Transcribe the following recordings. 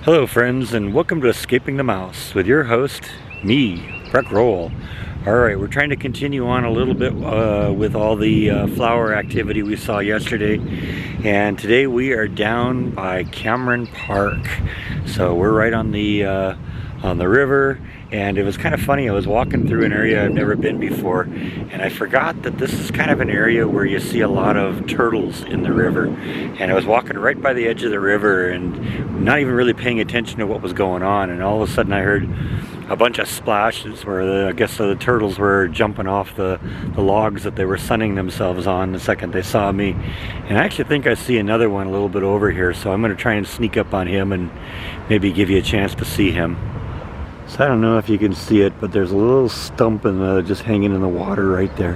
Hello friends, and welcome to Escaping the Mouse with your host, me, Breck Roll. Alright, we're trying to continue on a little bit with all the flower activity we saw yesterday, and today we are down by Cameron Park. So we're right on the river, and it was kind of funny. I was walking through an area I've never been before, and I forgot that this is kind of an area where you see a lot of turtles in the river. And I was walking right by the edge of the river and not even really paying attention to what was going on, and all of a sudden I heard a bunch of splashes where I guess the turtles were jumping off the logs that they were sunning themselves on the second they saw me. And I actually think I see another one a little bit over here, so I'm going to try and sneak up on him and maybe give you a chance to see him. So I don't know if you can see it, but there's a little stump just hanging in the water right there.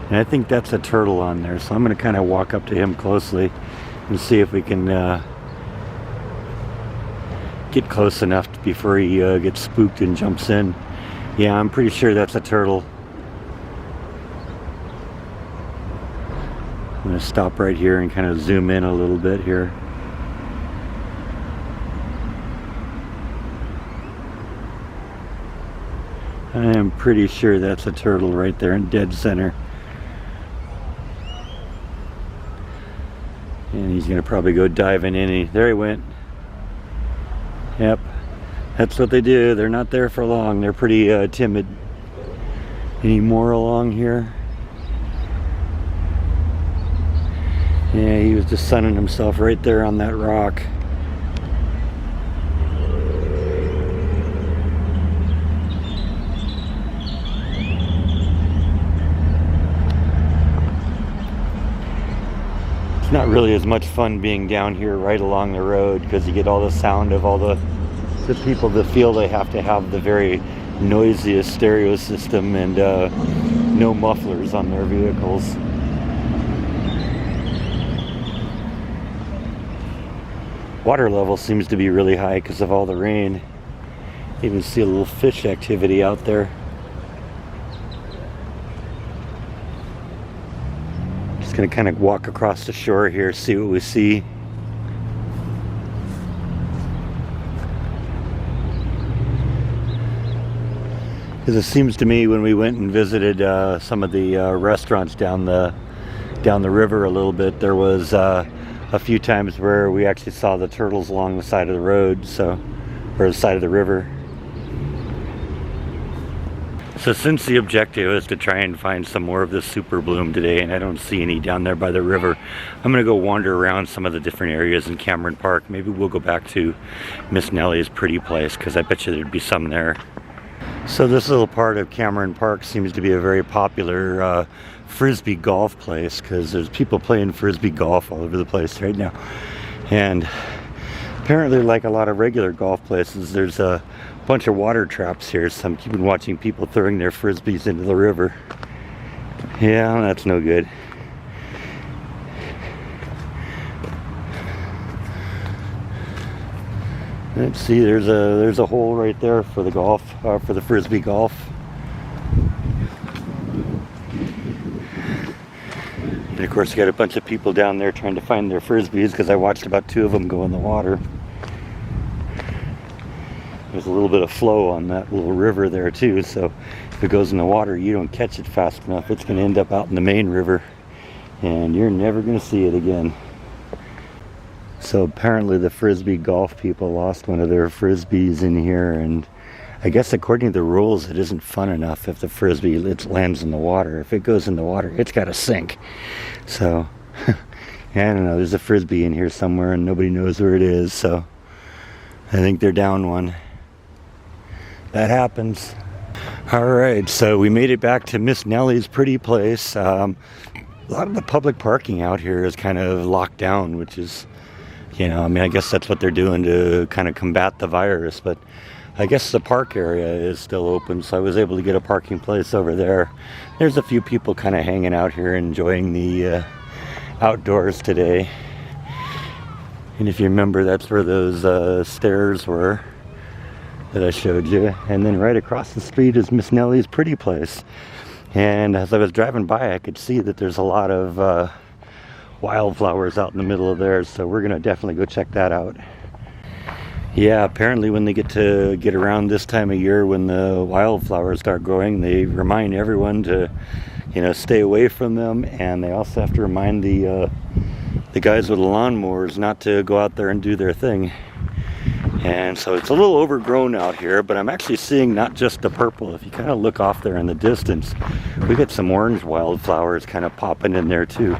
And I think that's a turtle on there. So I'm going to kind of walk up to him closely and see if we can get close enough before he gets spooked and jumps in. Yeah, I'm pretty sure that's a turtle. I'm going to stop right here and kind of zoom in a little bit here. I am pretty sure that's a turtle right there in dead center. And he's going to probably go diving in. There he went. Yep, that's what they do. They're not there for long. They're pretty timid. Any more along here? Yeah, he was just sunning himself right there on that rock. It's not really as much fun being down here right along the road because you get all the sound of all the people that feel they have to have the very noisiest stereo system and no mufflers on their vehicles. Water level seems to be really high because of all the rain. You even see a little fish activity out there. Gonna kind of walk across the shore here, see what we see. Because it seems to me when we went and visited some of the restaurants down the river a little bit, there was a few times where we actually saw the turtles along the side of the road, or the side of the river. So since the objective is to try and find some more of this super bloom today, and I don't see any down there by the river, I'm going to go wander around some of the different areas in Cameron Park. Maybe we'll go back to Miss Nellie's pretty place, because I bet you there'd be some there. So this little part of Cameron Park seems to be a very popular frisbee golf place, because there's people playing frisbee golf all over the place right now. And apparently, like a lot of regular golf places, there's a bunch of water traps here, so I'm keeping watching people throwing their frisbees into the river. Yeah, that's no good. Let's see, there's a hole right there for the golf, for the frisbee golf. And of course, you got a bunch of people down there trying to find their frisbees, because I watched about 2 of them go in the water. There's a little bit of flow on that little river there too, so if it goes in the water, you don't catch it fast enough, it's going to end up out in the main river, and you're never going to see it again. So apparently the frisbee golf people lost one of their frisbees in here, and I guess according to the rules, it isn't fun enough if the frisbee lands in the water. If it goes in the water, it's got to sink. So I don't know, there's a frisbee in here somewhere and nobody knows where it is, so I think they're down one. That happens. Alright, so we made it back to Miss Nellie's pretty place. A lot of the public parking out here is kind of locked down, which is, you know, I mean, I guess that's what they're doing to kind of combat the virus, but I guess the park area is still open, so I was able to get a parking place over there. There's a few people kind of hanging out here enjoying the outdoors today. And if you remember, that's where those stairs were that I showed you. And then right across the street is Miss Nellie's pretty place. And as I was driving by, I could see that there's a lot of wildflowers out in the middle of there, so we're going to definitely go check that out. Yeah, apparently when they get around this time of year when the wildflowers start growing, they remind everyone to, stay away from them, and they also have to remind the guys with the lawnmowers not to go out there and do their thing. And so it's a little overgrown out here, but I'm actually seeing not just the purple. If you kind of look off there in the distance, we got some orange wildflowers kind of popping in there too.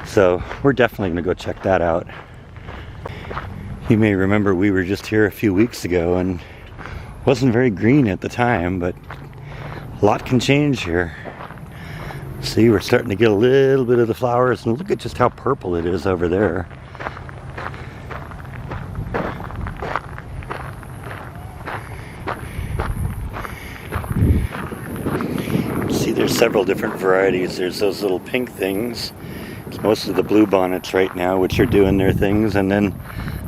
So we're definitely going to go check that out. You may remember we were just here a few weeks ago and wasn't very green at the time, but a lot can change here. See, we're starting to get a little bit of the flowers, and look at just how purple it is over there. See, there's several different varieties. There's those little pink things. It's most of the bluebonnets right now, which are doing their things, and then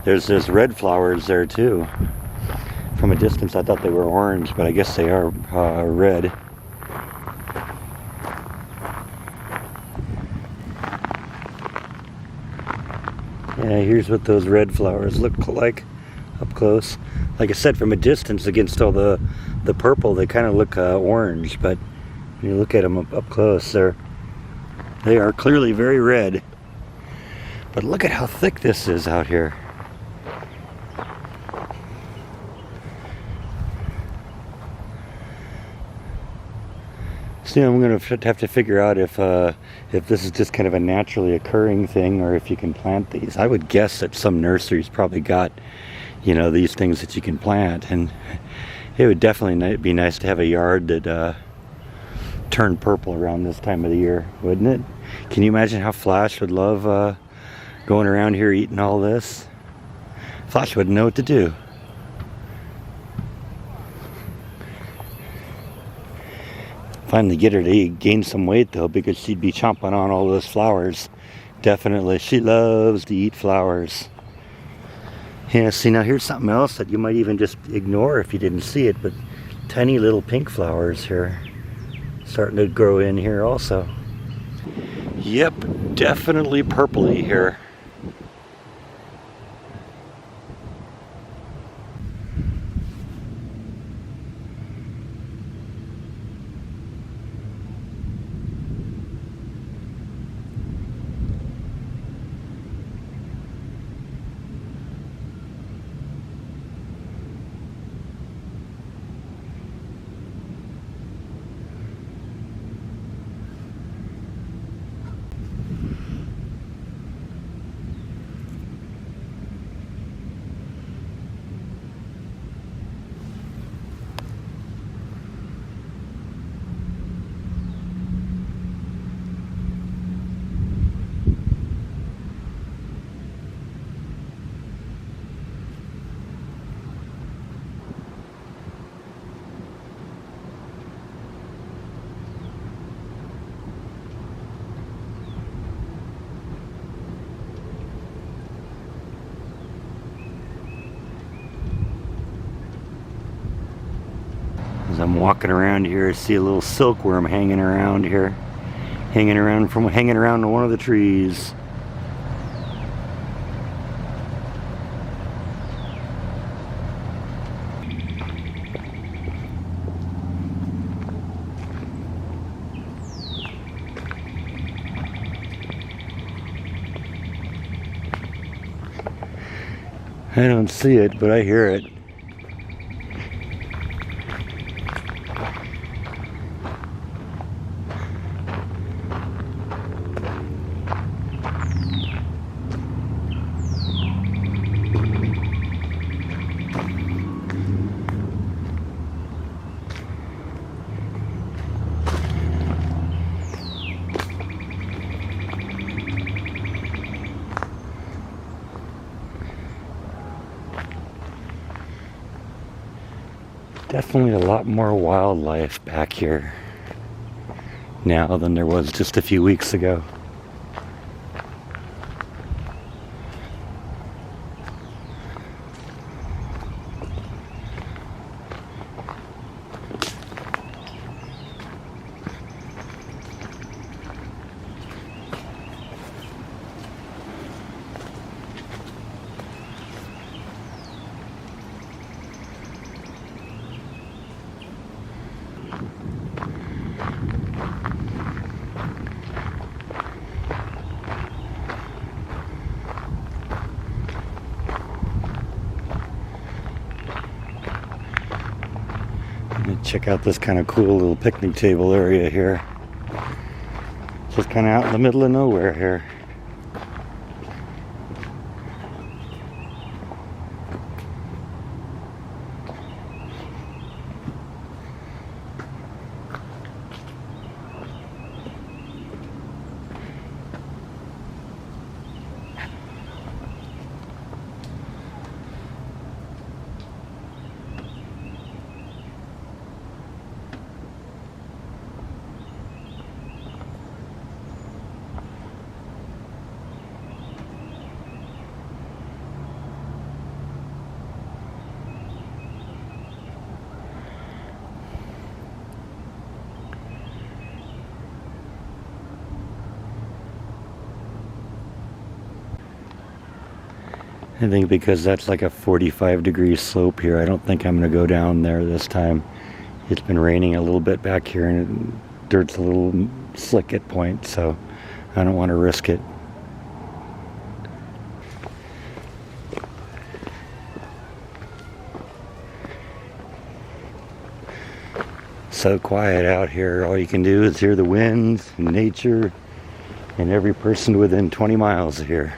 there's red flowers there too. From a distance I thought they were orange, but I guess they are red. Yeah, here's what those red flowers look like up close. Like I said, from a distance against all the purple, they kind of look orange, but when you look at them up close, they are clearly very red. But look at how thick this is out here. So I'm going to have to figure out if this is just kind of a naturally occurring thing, or if you can plant these. I would guess that some nurseries probably got, these things that you can plant, and it would definitely be nice to have a yard that turned purple around this time of the year, wouldn't it? Can you imagine how Flash would love going around here eating all this? Flash wouldn't know what to do. Finally get her to gain some weight though, because she'd be chomping on all those flowers. Definitely, she loves to eat flowers. Yeah, see, now here's something else that you might even just ignore if you didn't see it, but tiny little pink flowers here starting to grow in here also. Yep, definitely purpley here. As I'm walking around here, I see a little silkworm hanging around here, hanging around on one of the trees. I don't see it, but I hear it. Definitely a lot more wildlife back here now than there was just a few weeks ago. Check out this kind of cool little picnic table area here. Just kind of out in the middle of nowhere here. I think because that's like a 45-degree slope here, I don't think I'm going to go down there this time. It's been raining a little bit back here and dirt's a little slick at points, so I don't want to risk it. So quiet out here. All you can do is hear the winds and nature and every person within 20 miles of here.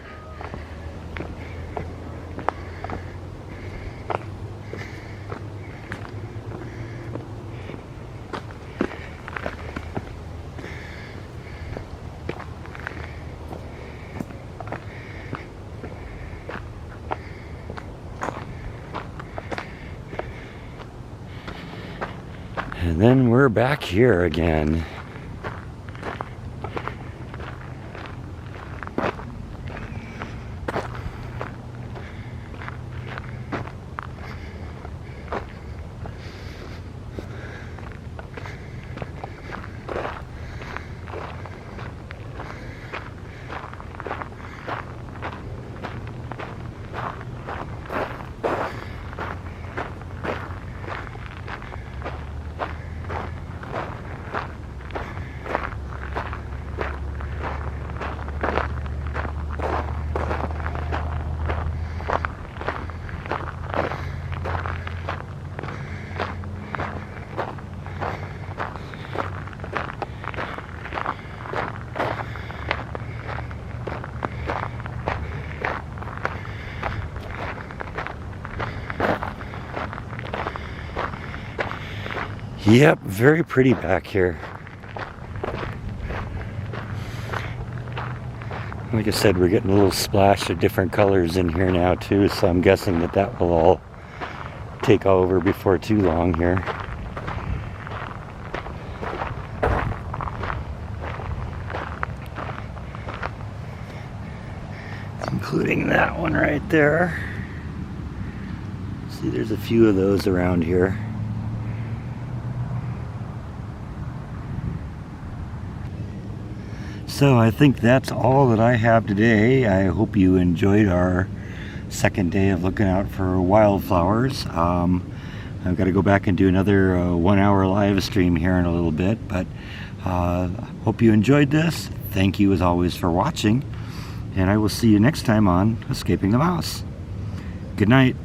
And then we're back here again. Yep, very pretty back here. Like I said, we're getting a little splash of different colors in here now too, so I'm guessing that that will all take over before too long here. Including that one right there. See, there's a few of those around here. So I think that's all that I have today. I hope you enjoyed our second day of looking out for wildflowers. I've got to go back and do another 1 hour live stream here in a little bit, but hope you enjoyed this. Thank you as always for watching, and I will see you next time on Escaping the Mouse. Good night.